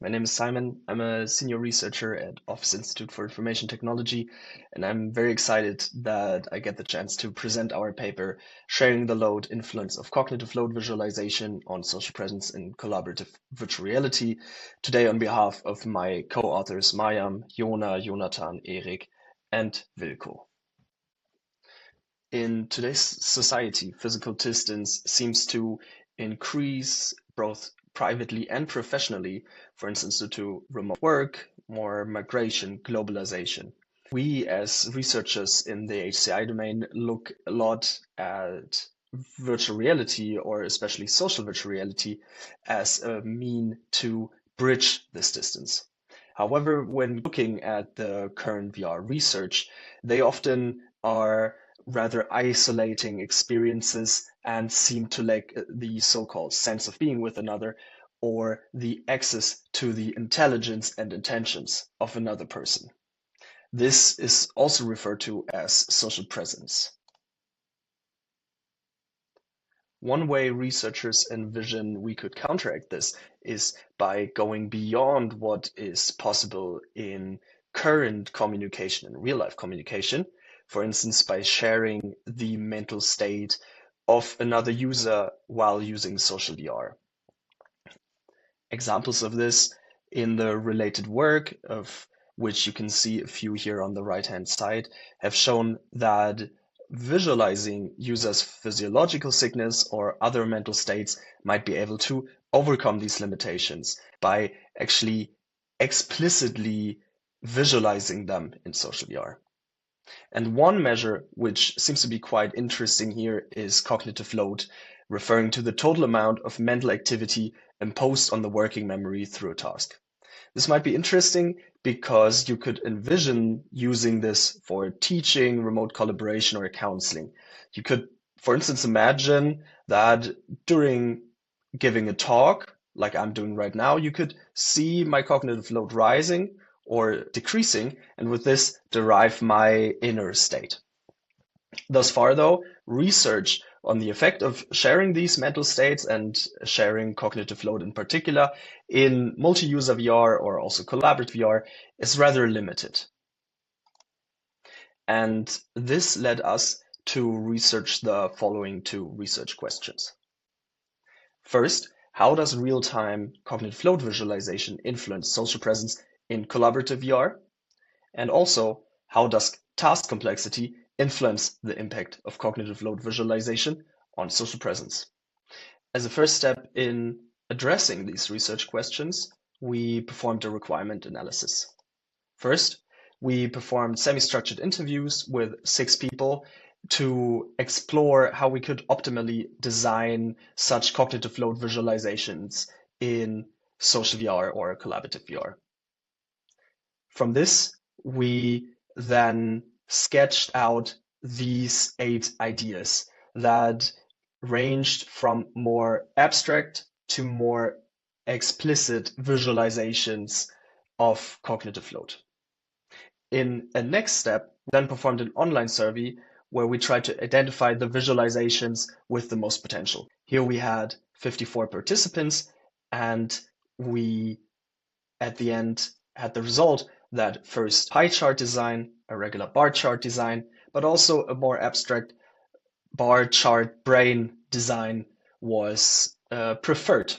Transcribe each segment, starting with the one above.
My name is Simon. I'm a senior researcher at Office Institute for Information Technology, and I'm very excited that I get the chance to present our paper, Sharing the Load: Influence of Cognitive Load Visualization on Social Presence in Collaborative Virtual Reality, today on behalf of my co-authors Maryam, Jonah, Jonathan, Erik, and Wilko. In today's society, physical distance seems to increase both privately and professionally, for instance, due to remote work, more migration, globalization. We, as researchers in the HCI domain, look a lot at virtual reality, or especially social virtual reality, as a mean to bridge this distance. However, when looking at the current VR research, they often are rather isolating experiences and seem to lack the so-called sense of being with another or the access to the intelligence and intentions of another person. This is also referred to as social presence. One way researchers envision we could counteract this is by going beyond what is possible in current communication and real-life communication, for instance, by sharing the mental state of another user while using social VR. Examples of this in the related work, of which you can see a few here on the right-hand side, have shown that visualizing users' physiological sickness or other mental states might be able to overcome these limitations by actually explicitly visualizing them in social VR. And one measure which seems to be quite interesting here is cognitive load, referring to the total amount of mental activity imposed on the working memory through a task. This might be interesting because you could envision using this for teaching, remote collaboration, or counseling. You could, for instance, imagine that during giving a talk, like I'm doing right now, you could see my cognitive load rising or decreasing, and with this derive my inner state. Thus far, though, research on the effect of sharing these mental states and sharing cognitive load in particular in multi-user VR or also collaborative VR is rather limited. And this led us to research the following two research questions. First, how does real-time cognitive load visualization influence social presence in collaborative VR? And also, how does task complexity influence the impact of cognitive load visualization on social presence? As a first step in addressing these research questions, we performed a requirement analysis. First, we performed semi-structured interviews with 6 people to explore how we could optimally design such cognitive load visualizations in social VR or collaborative VR. From this, we then sketched out these 8 ideas that ranged from more abstract to more explicit visualizations of cognitive load. In a next step, we then performed an online survey where we tried to identify the visualizations with the most potential. Here we had 54 participants, and we, at the end, had the result that first pie chart design, a regular bar chart design, but also a more abstract bar chart brain design was preferred.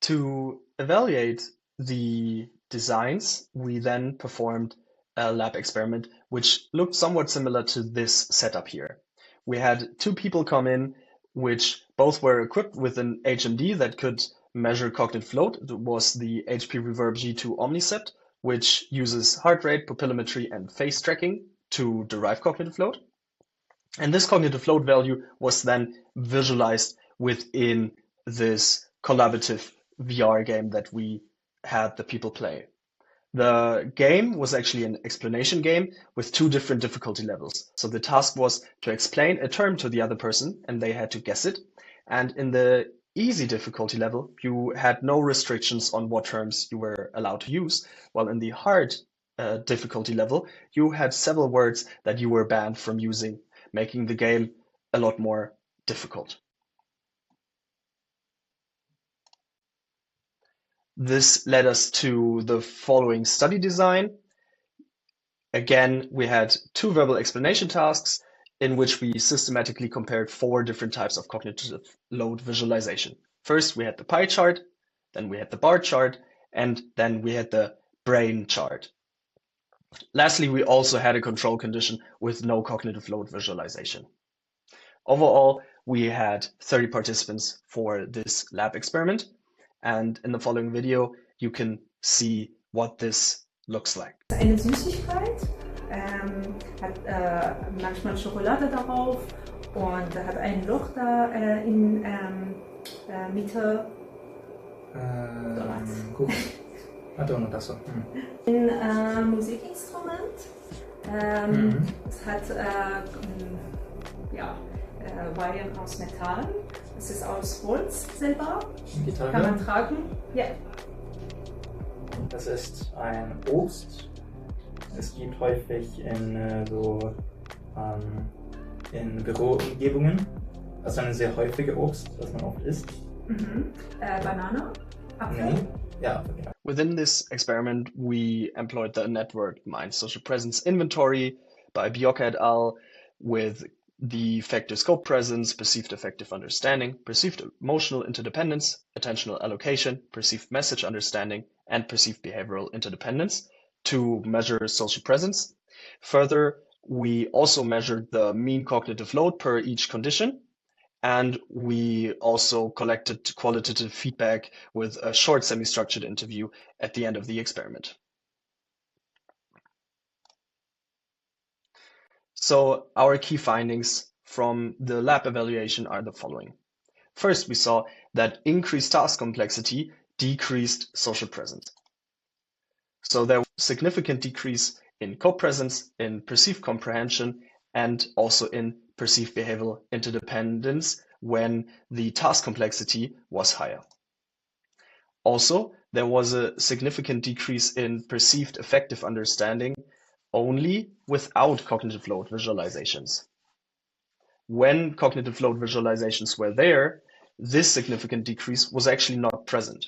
To evaluate the designs, we then performed a lab experiment which looked somewhat similar to this setup here. We had 2 people come in, which both were equipped with an HMD that could measure cognitive load. It was the HP Reverb G2 Omnicept, which uses heart rate, pupillometry, and face tracking to derive cognitive load. And this cognitive load value was then visualized within this collaborative VR game that we had the people play. The game was actually an explanation game with 2 different difficulty levels. So the task was to explain a term to the other person and they had to guess it. And in the easy difficulty level, you had no restrictions on what terms you were allowed to use, while in the hard difficulty level, you had several words that you were banned from using, making the game a lot more difficult. This led us to the following study design. Again, we had 2 verbal explanation tasks in which we systematically compared 4 different types of cognitive load visualization. First, we had the pie chart, then we had the bar chart, and then we had the brain chart. Lastly, we also had a control condition with no cognitive load visualization. Overall, we had 30 participants for this lab experiment, and in the following video, you can see what this looks like. Eine Süßigkeit, hat manchmal Schokolade darauf und hat ein Loch da in Mitte. Kuchen. Ein Musikinstrument. Es hat Wire aus Metall. Es ist aus Holz selber. Gitarre. Kann man tragen. Ja. Das ist ein Obst. Es gibt häufig in in Büroumgebungen. Das ist ein sehr häufiges Obst, das man oft isst. Banane. Apfel. Nee. Ja, genau. Within this experiment, we employed the networked mind social presence inventory by Biocca et al. With the factor scope presence, perceived affective understanding, perceived emotional interdependence, attentional allocation, perceived message understanding, and perceived behavioral interdependence to measure social presence. Further, we also measured the mean cognitive load per each condition, and we also collected qualitative feedback with a short semi-structured interview at the end of the experiment. So our key findings from the lab evaluation are the following. First, we saw that increased task complexity decreased social presence. So there was a significant decrease in co-presence, in perceived comprehension, and also in perceived behavioral interdependence when the task complexity was higher. Also, there was a significant decrease in perceived affective understanding only without cognitive load visualizations. When cognitive load visualizations were there, this significant decrease was actually not present.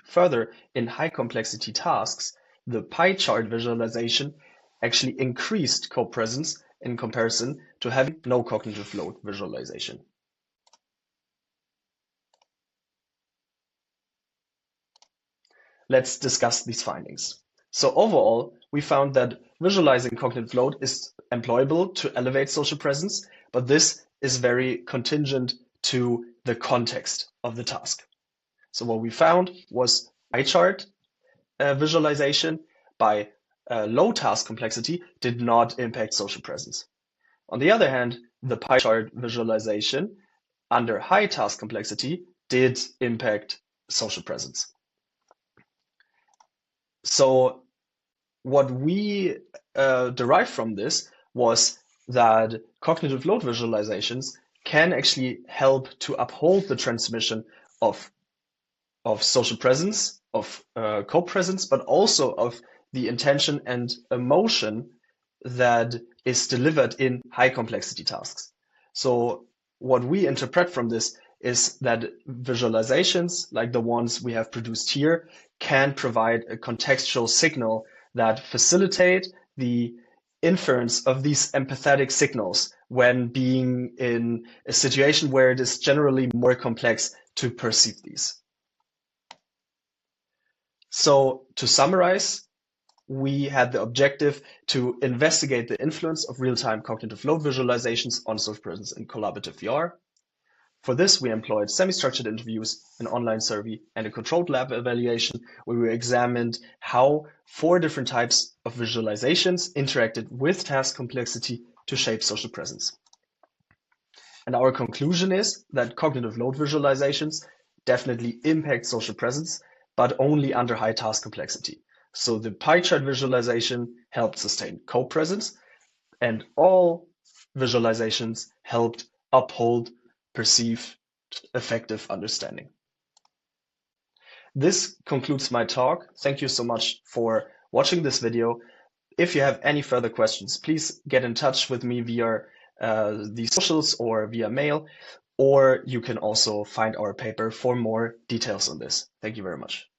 Further, in high complexity tasks, the pie chart visualization actually increased co-presence in comparison to having no cognitive load visualization. Let's discuss these findings. So overall, we found that visualizing cognitive load is employable to elevate social presence, but this is very contingent to the context of the task. So what we found was pie chart visualization by low task complexity did not impact social presence. On the other hand, the pie chart visualization under high task complexity did impact social presence. So what we derived from this was that cognitive load visualizations can actually help to uphold the transmission of social presence, of co-presence, but also of the intention and emotion that is delivered in high complexity tasks. So what we interpret from this is that visualizations like the ones we have produced here can provide a contextual signal that facilitate the inference of these empathetic signals when being in a situation where it is generally more complex to perceive these. So to summarize, we had the objective to investigate the influence of real-time cognitive load visualizations on social presence in collaborative VR. For this, we employed semi-structured interviews, an online survey, and a controlled lab evaluation where we examined how 4 different types of visualizations interacted with task complexity to shape social presence. And our conclusion is that cognitive load visualizations definitely impact social presence, but only under high task complexity. So the pie chart visualization helped sustain co-presence, and all visualizations helped uphold perceived affective understanding. This concludes my talk. Thank you so much for watching this video. If you have any further questions, please get in touch with me via the socials or via mail, or you can also find our paper for more details on this. Thank you very much.